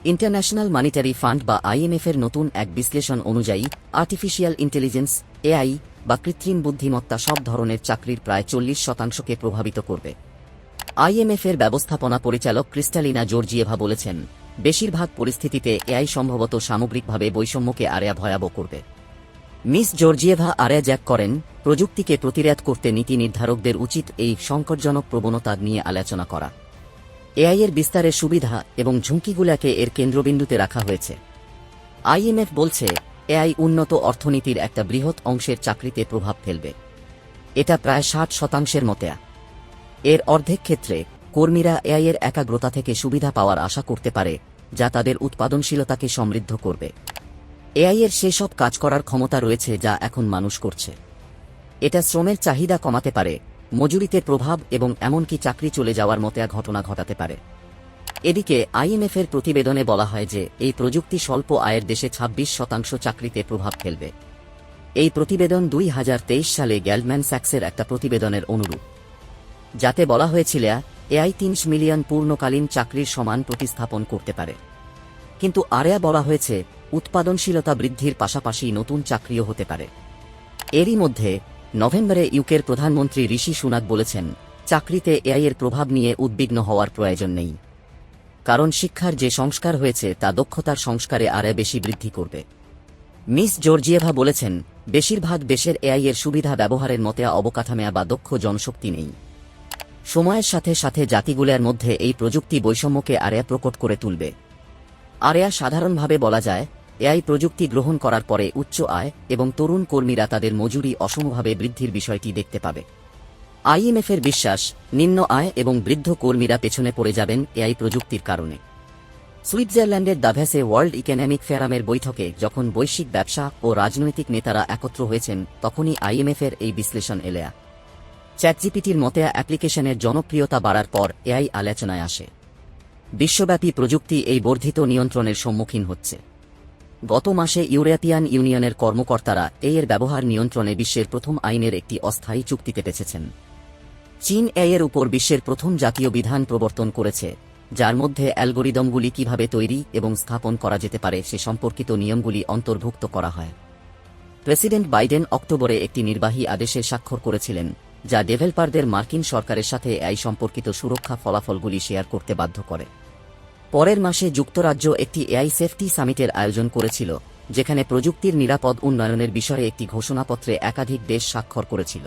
International monetary fund বা আইএমএফের নতুন এক বিশ্লেষণ অনুযায়ী আর্টিফিশিয়াল ইন্টেলিজেন্স এআই বা কৃত্রিম বুদ্ধিমত্তা সব ধরনের চাকরির প্রায় 40%কে প্রভাবিত করবে। আইএমএফের ব্যবস্থাপনা পরিচালক ক্রিস্টালিনা জর্জিয়েভা বলেছেন, বেশিরভাগ পরিস্থিতিতে এআই সম্ভবত সামগ্রিকভাবে বৈষম্যকে আরেয়া ভয়াবহ করবে। মিস জর্জিয়েভা আরেয়া জ্যাক করেন, প্রযুক্তিকে প্রতিরোধ করতে নীতি নির্ধারকদের উচিত এই সংকটজনক প্রবণতা নিয়ে আলোচনা করা। এআইয়ের বিস্তারের সুবিধা এবং ঝুঁকিগুলোকে এর কেন্দ্রবিন্দুতে রাখা হয়েছে। আইএমএফ বলছে, এআই উন্নত অর্থনীতির একটা বৃহৎ অংশের চাকরিতে প্রভাব ফেলবে। এটা প্রায় 60% মতো। এর অর্ধেক ক্ষেত্রে কর্মীরা এআইয়ের একাগ্রতা থেকে সুবিধা পাওয়ার আশা করতে পারে, যা তাদের উৎপাদনশীলতাকে সমৃদ্ধ করবে। এআইয়ের সেসব কাজ করার ক্ষমতা রয়েছে যা এখন মানুষ করছে। এটা শ্রমের চাহিদা কমাতে পারে, মজুরিতে প্রভাব এবং এমনকি চাকরি চলে যাওয়ার মতো ঘটনা ঘটাতে পারে। এদিকে আইএমএফের প্রতিবেদনে বলা হয় যে এই প্রযুক্তি স্বল্প আয়ের দেশে 26% চাকরিতে প্রভাব ফেলবে। এই প্রতিবেদন 2023 সালে গোল্ডম্যান স্যাক্সের একটা প্রতিবেদনের অনুরূপ, যাতে বলা হয়েছিল এআই 30 মিলিয়ন পূর্ণকালীন চাকরির সমান প্রতিস্থাপন করতে পারে। কিন্তু আরেয়া বলা হয়েছে, উৎপাদনশীলতা বৃদ্ধির পাশাপাশি নতুন চাকরিও হতে পারে। এরই মধ্যে নভেম্বরে ইউকের প্রধানমন্ত্রী ঋষি সুনাক বলেছেন, চাকরিতে এআইয়ের প্রভাব নিয়ে উদ্বিগ্ন হওয়ার প্রয়োজন নেই, কারণ শিক্ষার যে সংস্কার হয়েছে তা দক্ষতার সংস্কারে আরও বেশি বৃদ্ধি করবে। মিস জর্জিয়েভা বলেছেন, বেশিরভাগ দেশের এআইয়ের সুবিধা ব্যবহারের মতো অবকাঠামো বা দক্ষ জনশক্তি নেই। সময়ের সাথে সাথে জাতিগুলোর মধ্যে এই প্রযুক্তি বৈষম্যকে আরেয়া প্রকট করে তুলবে। আরেয়া সাধারণভাবে বলা যায়, এআই প্রযুক্তি গ্রহণ করার পরে উচ্চ আয় এবং তরুণ কর্মীরা তাদের মজুরি অসমভাবে বৃদ্ধির বিষয়টি দেখতে পাবে। আইএমএফের বিশ্বাস, নিম্ন আয় এবং বৃদ্ধ কর্মীরা পেছনে পড়ে যাবেন এআই প্রযুক্তির কারণে। সুইজারল্যান্ডের দাভোসে ওয়ার্ল্ড ইকোনমিক ফোরামের বৈঠকে যখন বৈশ্বিক ব্যবসা ও রাজনৈতিক নেতারা একত্র হয়েছেন, তখনই আইএমএফের এই বিশ্লেষণ এলেয়া। চ্যাটজিপিটির মতো অ্যাপ্লিকেশনের জনপ্রিয়তা বাড়ার পর এআই আলোচনায় আসে। বিশ্বব্যাপী প্রযুক্তি এই বর্ধিত নিয়ন্ত্রণের সম্মুখীন হচ্ছে। গত মাসে ইউরোপিয়ান ইউনিয়নের কর্মকর্তারা এর ব্যবহার নিয়ন্ত্রণে বিশ্বের প্রথম আইনের একটি অস্থায়ী চুক্তিতে পেছেছেন। চীন এর উপর বিশ্বের প্রথম জাতীয় বিধান প্রবর্তন করেছে, যার মধ্যে অ্যালগরিদমগুলি কিভাবে তৈরি এবং স্থাপন করা যেতে পারে সে সম্পর্কিত নিয়মগুলি অন্তর্ভুক্ত করা হয়। প্রেসিডেন্ট বাইডেন অক্টোবরে একটি নির্বাহী আদেশে স্বাক্ষর করেছিলেন, যা ডেভেলপারদের মার্কিন সরকারের সাথে এআই সম্পর্কিত সুরক্ষা ফলাফলগুলি শেয়ার করতে বাধ্য করে। পরের মাসে যুক্তরাজ্য একটি এআই সেফটি সামিটের আয়োজন করেছিল, যেখানে প্রযুক্তির নিরাপদ উন্নয়নের বিষয়ে একটি ঘোষণাপত্রে একাধিক দেশ স্বাক্ষর করেছিল।